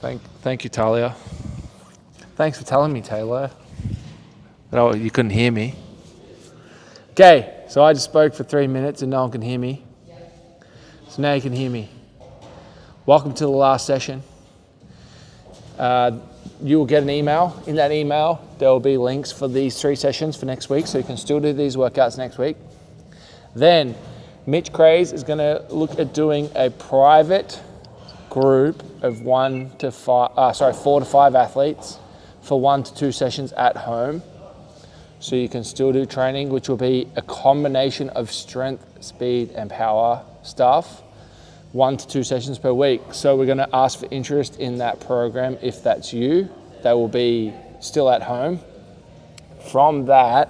Thank you, Talia. Thanks for telling me, Taylor. Oh, you couldn't hear me. Okay, so I just spoke for 3 minutes and no one can hear me. So now you can hear me. Welcome to the last session. You will get an email. In that email, there will be links for these 3 sessions for next week, so you can still do these workouts next week. Then, Mitch Craze is going to look at doing a private group of 4 to 5 athletes for 1 to 2 sessions at home. So you can still do training, which will be a combination of strength, speed, and power stuff, 1 to 2 sessions per week. So we're going to ask for interest in that program if that's you. That will be still at home. From that,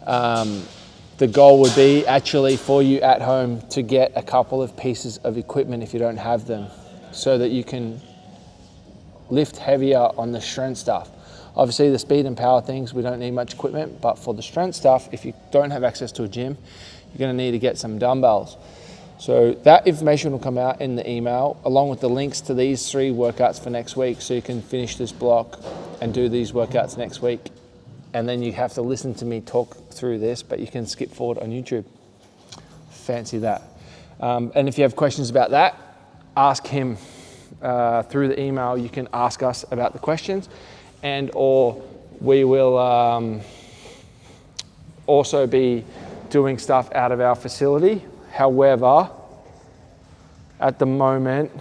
the goal would be actually for you at home to get a couple of pieces of equipment if you don't have them, so that you can lift heavier on the strength stuff. Obviously the speed and power things, we don't need much equipment, but for the strength stuff, if you don't have access to a gym, you're going to need to get some dumbbells. So that information will come out in the email, along with the links to these 3 workouts for next week, so you can finish this block and do these workouts next week. And then you have to listen to me talk through this, but you can skip forward on YouTube. Fancy that. And if you have questions about that, ask him through the email. You can ask us about the questions, and or we will also be doing stuff out of our facility. However, at the moment,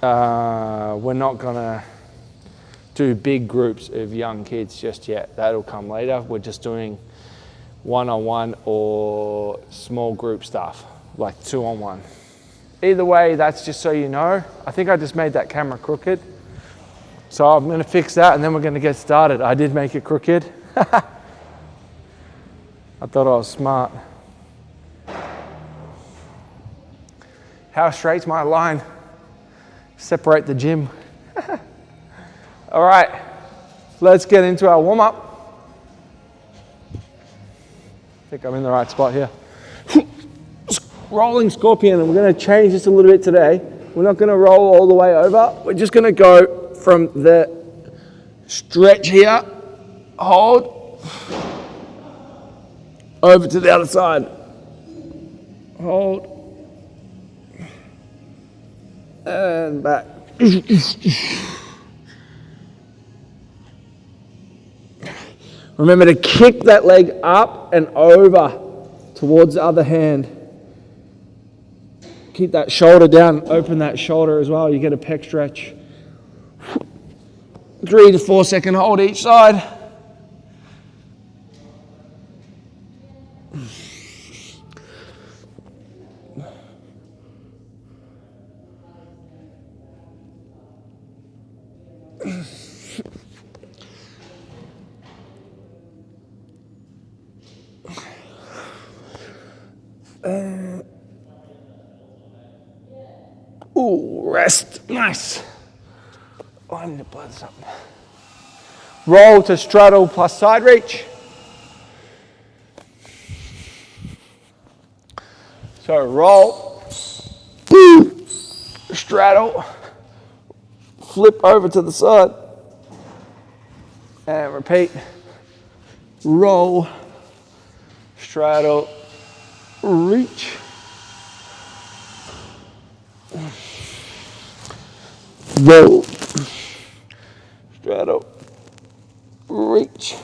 we're not gonna do big groups of young kids just yet. That'll come later. We're just doing one-on-one or small group stuff, like 2-on-1. Either way, that's just so you know. I think I just made that camera crooked. So I'm gonna fix that and then we're gonna get started. I did make it crooked. I thought I was smart. How straight's my line? Separate the gym. All right, let's get into our warm-up. I think I'm in the right spot here. Rolling scorpion, and we're gonna change this a little bit today. We're not gonna roll all the way over. We're just gonna go from the stretch here, hold, over to the other side. Hold, and back. Remember to kick that leg up and over towards the other hand. Keep that shoulder down, open that shoulder as well. You get a pec stretch. 3 to 4 second hold each side. Ooh, rest. Nice. Oh, I need to blow this up. Roll to straddle plus side reach. So roll, straddle, flip over to the side, and repeat. Roll, straddle, reach. Roll, straddle, reach.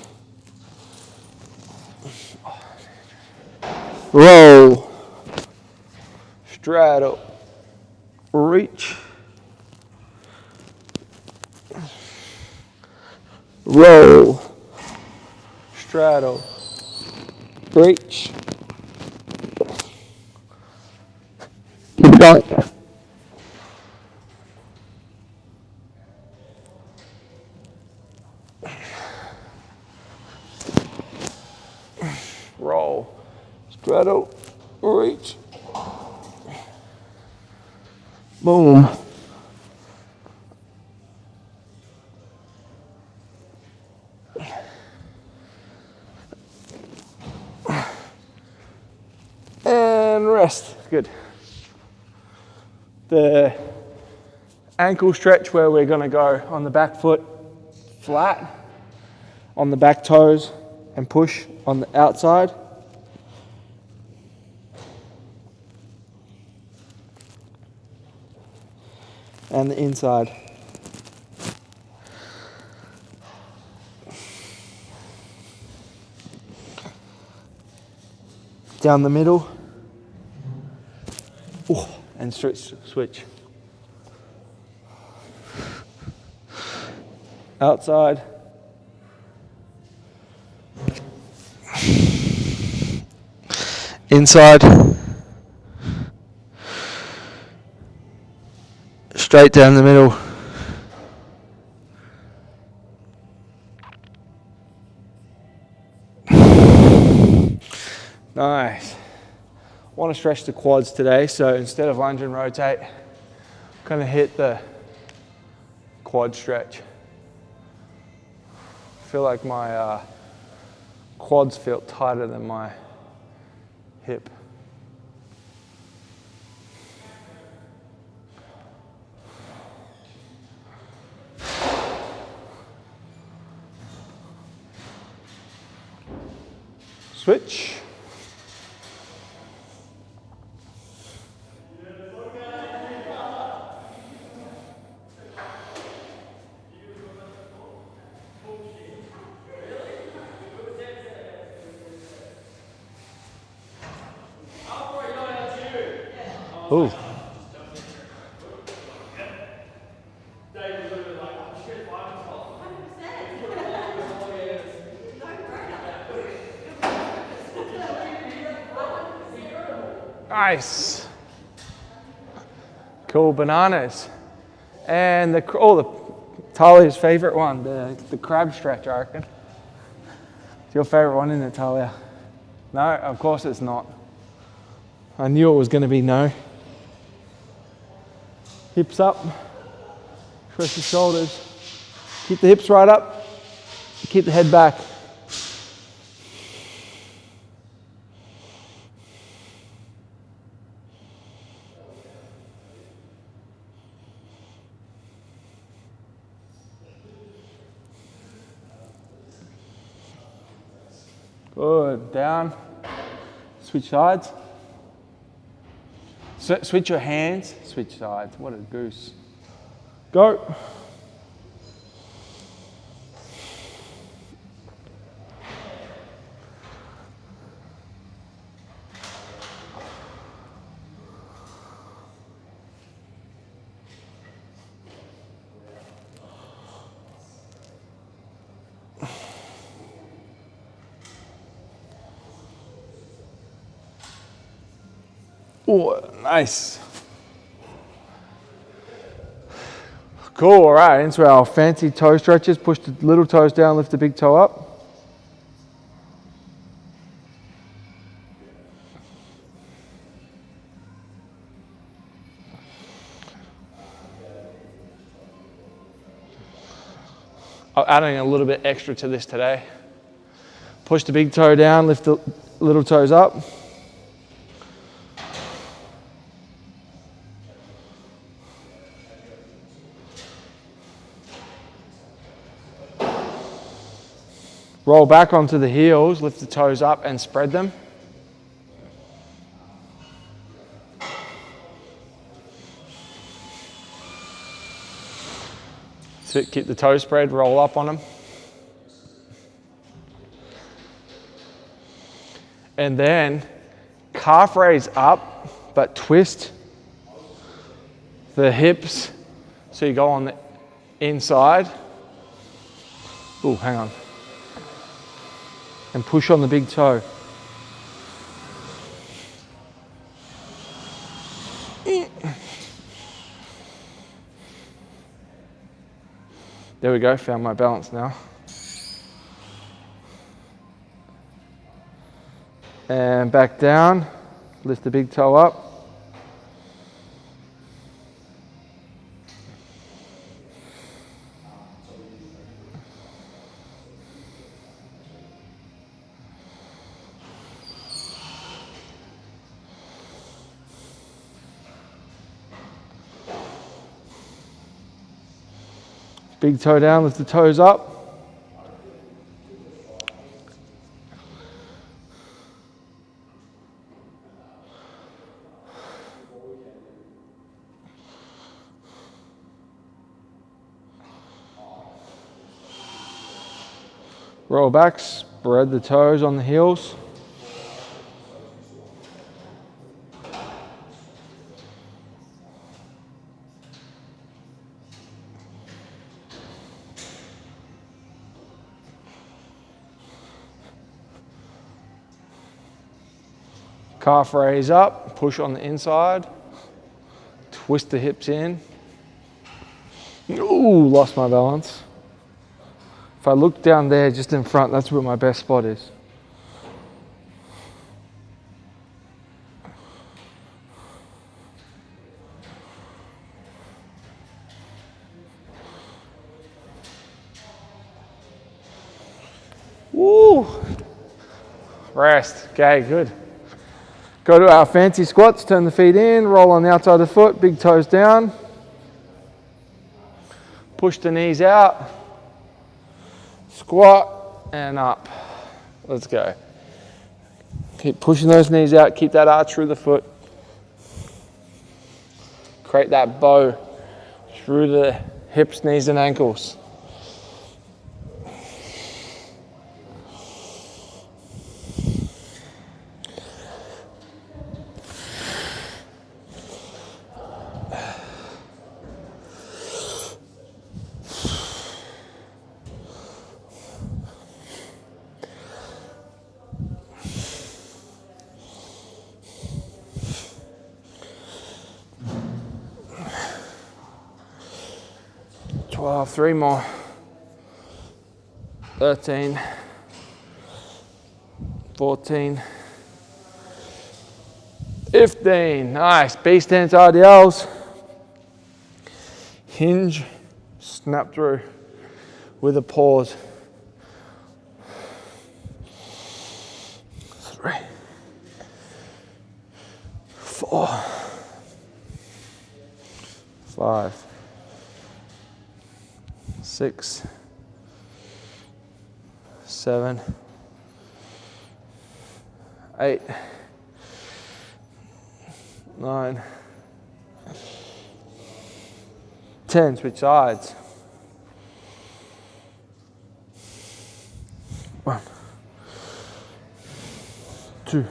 Roll, straddle, reach. Roll, straddle, reach. Keep going. Roll, straddle, reach. Boom. And rest. Good. The ankle stretch where we're going to go on the back foot flat on the back toes and push on the outside. And the inside. Down the middle. Ooh, and switch. Outside. Inside. Straight down the middle. Nice. I want to stretch the quads today, so instead of lunge and rotate, I'm going to hit the quad stretch. I feel like my quads feel tighter than my hip. Switch. Ooh. Nice. Cool, bananas. And the Talia's favorite one, the crab stretch, I reckon. It's your favorite one, isn't it, Talia? No, of course it's not. I knew it was going to be no. Hips up, stretch the shoulders. Keep the hips right up, keep the head back. Good, down, switch sides. Switch your hands, switch sides. What a goose. Go. Oh, nice. Cool, all right, into our fancy toe stretches. Push the little toes down, lift the big toe up. I'm adding a little bit extra to this today. Push the big toe down, lift the little toes up. Roll back onto the heels, lift the toes up and spread them. So keep the toe spread, roll up on them. And then calf raise up, but twist the hips so you go on the inside. Oh, hang on. And push on the big toe. There we go, found my balance now. And back down, lift the big toe up. Big toe down, lift the toes up. Roll back, spread the toes on the heels. Calf raise up, push on the inside. Twist the hips in. Ooh, lost my balance. If I look down there just in front, that's where my best spot is. Woo! Rest. Okay, good. Go to our fancy squats, turn the feet in, roll on the outside of the foot, big toes down. Push the knees out. Squat and up. Let's go. Keep pushing those knees out, keep that arch through the foot. Create that bow through the hips, knees and ankles. Three more. 13, 14, 15. Nice. B stance RDLs. Hinge, snap through with a pause. 3, 4, 5, 6, 7, 8, 9, 10. Switch sides. 1, 2,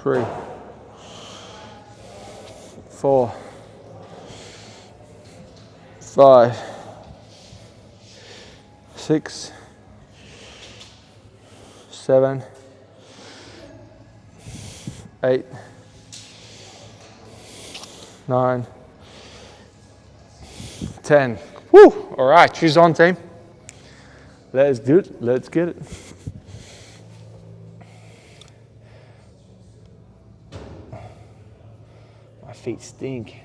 3, 4, 5, 6, 7, 8, 9, 10. Woo! All right, shoes on, team. Let's do it. Let's get it. My feet stink.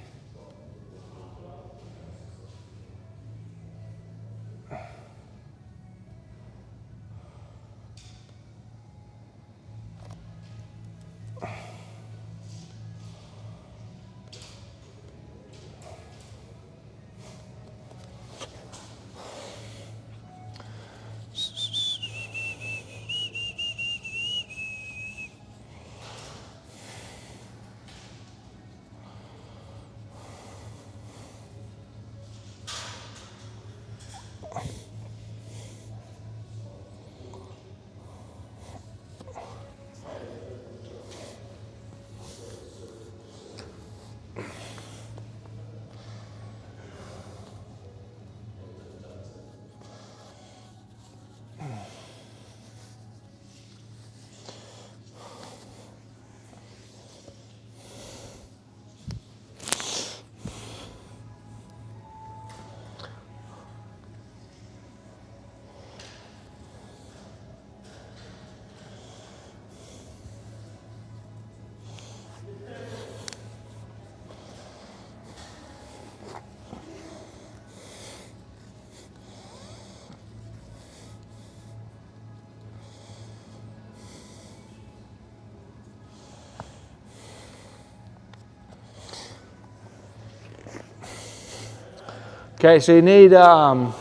Okay, so you need a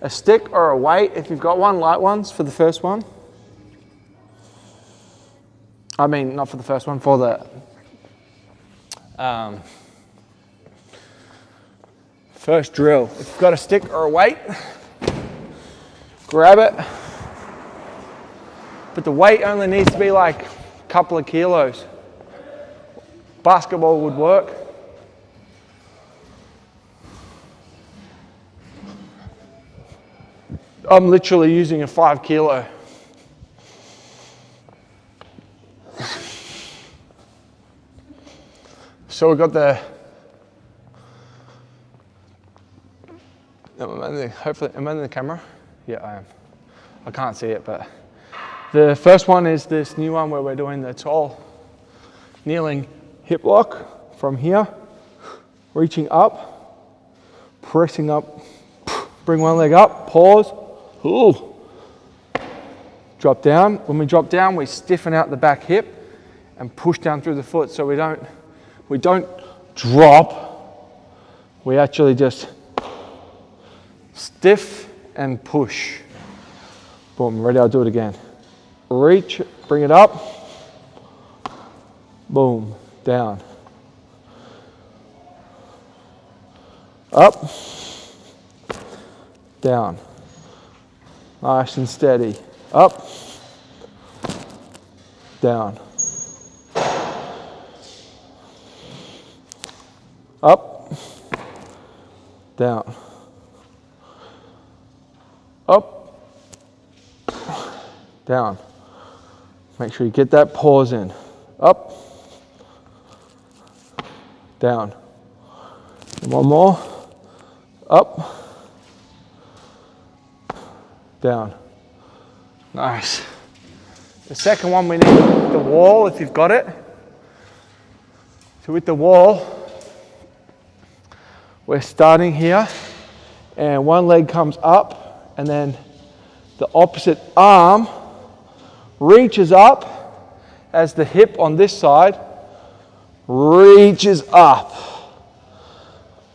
stick or a weight, if you've got one, light ones for the first one. I mean, not for the first one, for the first drill. If you've got a stick or a weight, grab it. But the weight only needs to be like a couple of kilos. Basketball would work. I'm literally using a 5 kilo. So we've got the, hopefully, am I in the camera? Yeah, I am. I can't see it, but the first one is this new one where we're doing the tall kneeling hip lock from here, reaching up, pressing up, bring one leg up, pause, ooh, drop down. When we drop down, we stiffen out the back hip and push down through the foot so we don't drop, we actually just stiff and push. Boom, ready, I'll do it again. Reach, bring it up, boom, down. Up, down. Nice and steady. Up, down. Up, down, up, down. Make sure you get that pause in. Up, down. And one more. Up, down. Nice. The second one we need the wall if you've got it. So with the wall, we're starting here and one leg comes up and then the opposite arm reaches up as the hip on this side reaches up.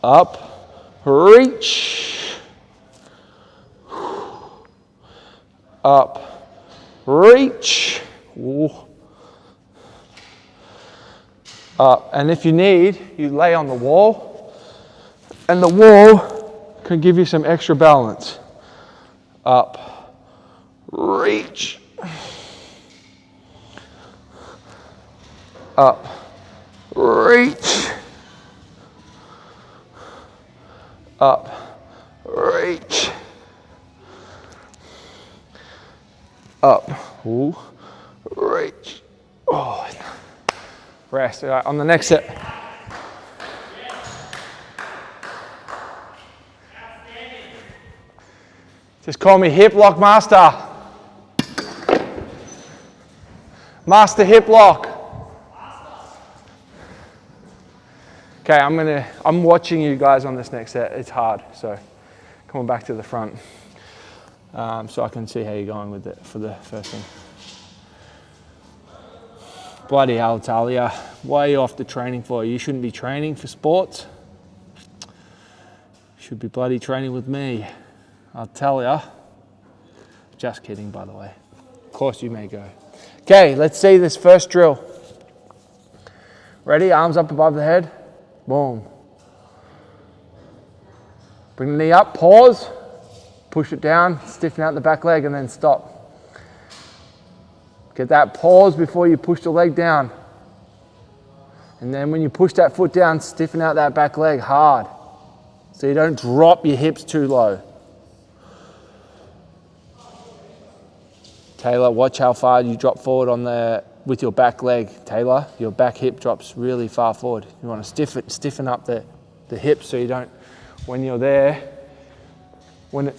Up, reach. Up, reach. Ooh. Up, and if you need, you lay on the wall. And the wall can give you some extra balance. Up, reach. Up, reach. Up, reach. Up, ooh, reach. Oh, rest. All right, on the next set. Just call me hip lock master. Master hip lock. Okay, I'm watching you guys on this next set. It's hard, so come on back to the front. So I can see how you're going with it for the first thing. Bloody hell, Talia. Why are you off the training for? You shouldn't be training for sports. You should be bloody training with me. I'll tell ya. Just kidding, by the way. Of course you may go. Okay, let's see this first drill. Ready? Arms up above the head. Boom. Bring the knee up, pause. Push it down, stiffen out the back leg and then stop. Get that pause before you push the leg down. And then when you push that foot down, stiffen out that back leg hard. So you don't drop your hips too low. Taylor, watch how far you drop forward with your back leg. Taylor, your back hip drops really far forward. You want to stiffen up the hips so you don't, when you're there, you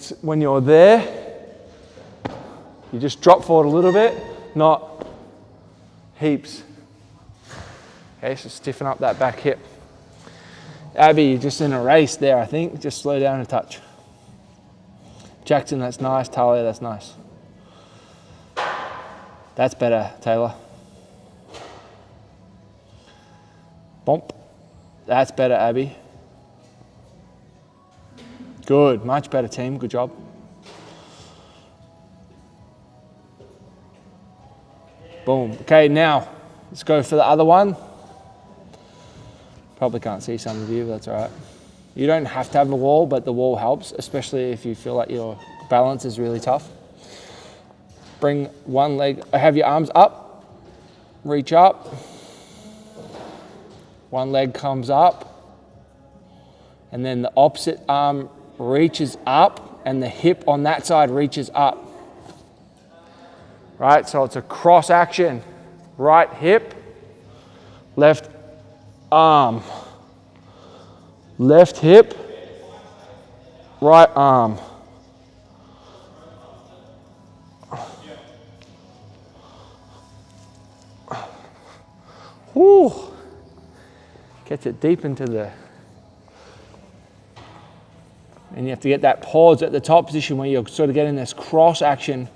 just drop forward a little bit, not heaps. Okay, so stiffen up that back hip. Abby, you're just in a race there, I think. Just slow down a touch. Jackson, that's nice. Talia, that's nice. That's better, Taylor. Bump. That's better, Abby. Good, much better team, good job. Boom. Okay, now let's go for the other one. Probably can't see some of you, but that's all right. You don't have to have a wall, but the wall helps, especially if you feel like your balance is really tough. Bring one leg, have your arms up, reach up. One leg comes up, and then the opposite arm reaches up, and the hip on that side reaches up. Right, so it's a cross action. Right hip, left arm. Left hip, right arm. Woo! Gets it deep into the... And you have to get that pause at the top position where you're sort of getting this cross action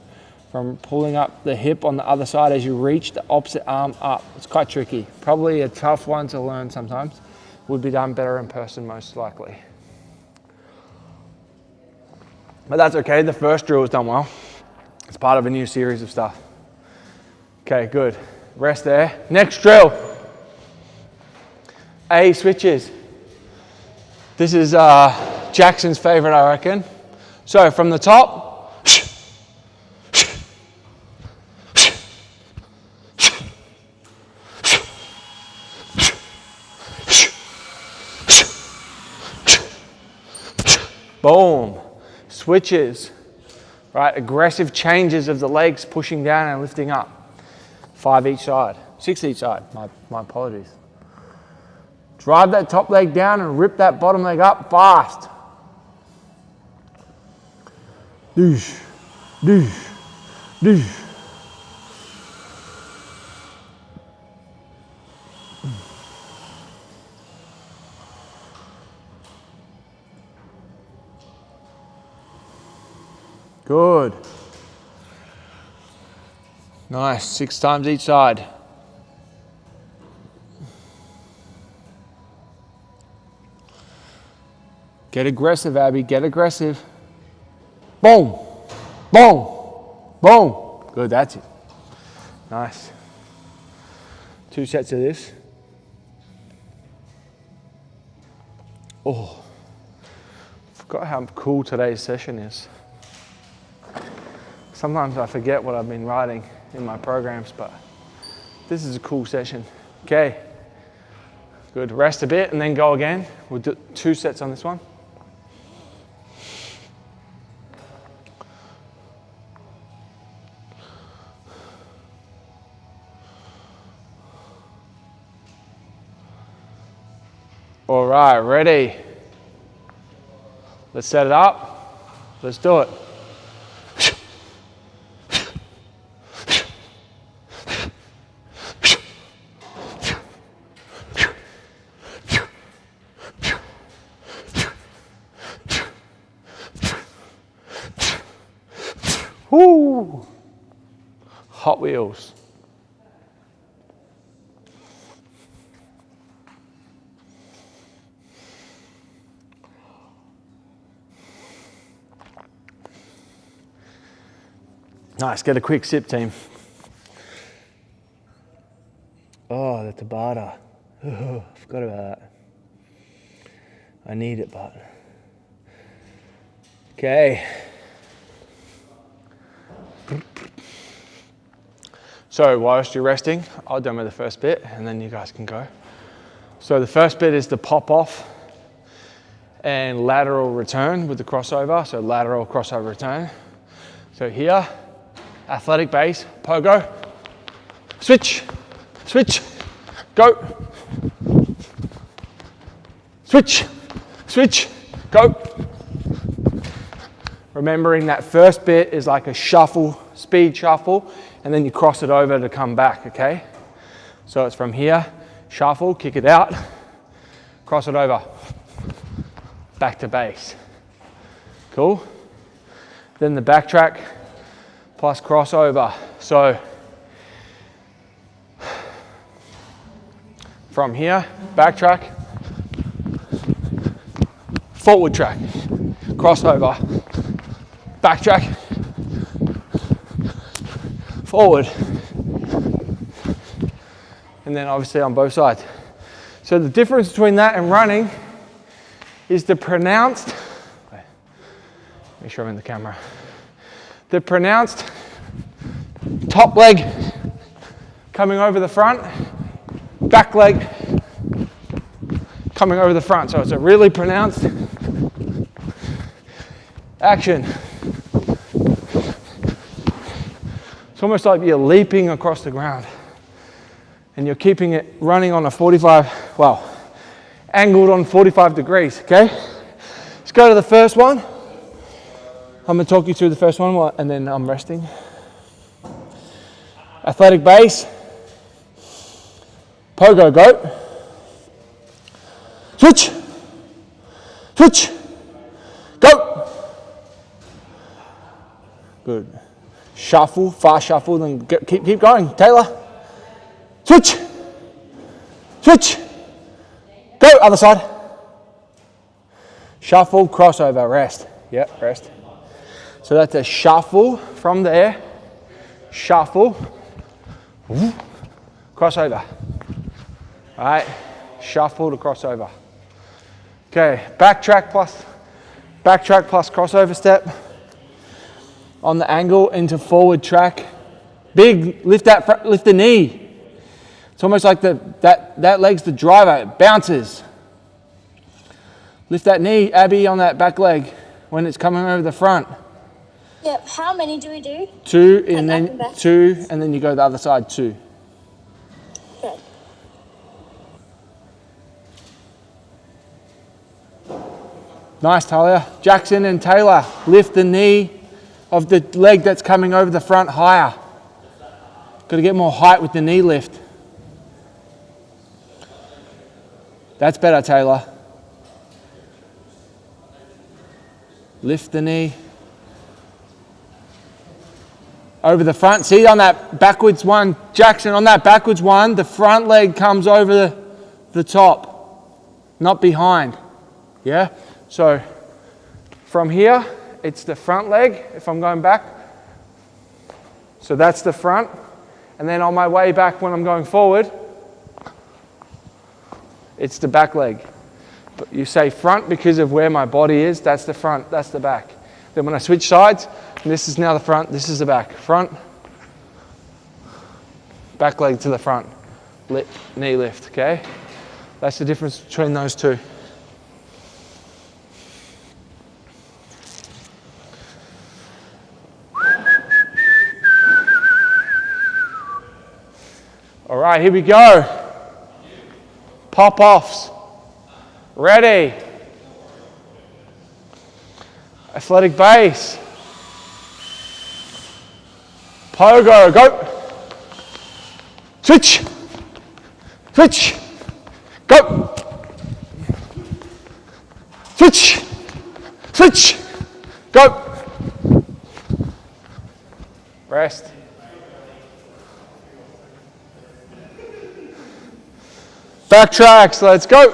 from pulling up the hip on the other side as you reach the opposite arm up. It's quite tricky. Probably a tough one to learn sometimes. Would be done better in person most likely. But that's okay, the first drill was done well. It's part of a new series of stuff. Okay, good. Rest there. Next drill. A switches. This is Jackson's favorite, I reckon. So from the top, boom, switches, right? Aggressive changes of the legs, pushing down and lifting up. 5 each side, 6 each side, my apologies. Drive that top leg down and rip that bottom leg up fast. Doosh, doosh, doosh. Good. Nice, 6 times each side. Get aggressive, Abby, get aggressive. Boom, boom, boom. Good, that's it. Nice. 2 sets of this. Oh, forgot how cool today's session is. Sometimes I forget what I've been writing in my programs, but this is a cool session. Okay, good. Rest a bit and then go again. We'll do 2 sets on this one. All right, ready? Let's set it up. Let's do it. Woo! Hot Wheels. Nice, get a quick sip, team. Oh, the Tabata. Oh, I forgot about that. I need it, but. Okay. So whilst you're resting, I'll demo the first bit and then you guys can go. So the first bit is the pop off and lateral return with the crossover. So lateral crossover return. So here, athletic base, pogo, switch, switch, go, switch, switch, go. Remembering that first bit is like a shuffle, speed shuffle, and then you cross it over to come back, okay? So it's from here, shuffle, kick it out, cross it over, back to base. Cool? Then the backtrack plus crossover. So from here, backtrack, forward track, crossover, backtrack, forward, and then obviously on both sides. So the difference between that and running is the pronounced, make sure I'm in the camera, the pronounced top leg coming over the front, back leg coming over the front. So it's a really pronounced action. It's almost like you're leaping across the ground and you're keeping it running on a 45, well, angled on 45 degrees, okay? Let's go to the first one. I'm gonna talk you through the first one and then I'm resting. Athletic base, pogo goat, switch, switch, go. Good. Shuffle, fast shuffle, then keep going. Taylor, switch, switch, go, other side. Shuffle, crossover, rest. Yep, rest. So that's a shuffle from there, shuffle, crossover. All right, shuffle to crossover. Okay, backtrack plus crossover step on the angle into forward track. Big, lift the knee. It's almost like that leg's the driver, it bounces. Lift that knee, Abby, on that back leg when it's coming over the front. Yep, how many do we do? 2 and then 2 and then you go the other side 2. Okay. Nice, Talia. Jackson and Taylor, lift the knee of the leg that's coming over the front higher. Got to get more height with the knee lift. That's better, Taylor. Lift the knee. Over the front. See on that backwards one, Jackson, on that backwards one, the front leg comes over the top, not behind. Yeah? So from here, it's the front leg if I'm going back. So that's the front. And then on my way back when I'm going forward, it's the back leg. But you say front because of where my body is, that's the front, that's the back. Then when I switch sides, this is now the front, this is the back. Front, back leg to the front, knee lift, okay? That's the difference between those two. All right, here we go. Pop-offs. Ready. Athletic base. Pogo, go. Switch. Switch. Go. Switch. Switch. Go. Rest. Backtracks, let's go.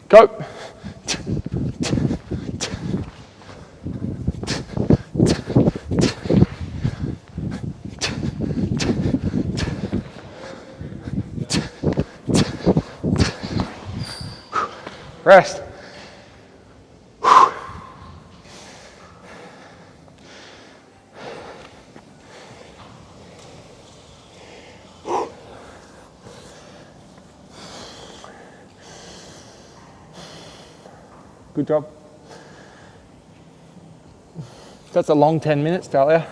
Go. Rest. Good job. That's a long 10 minutes, Talia.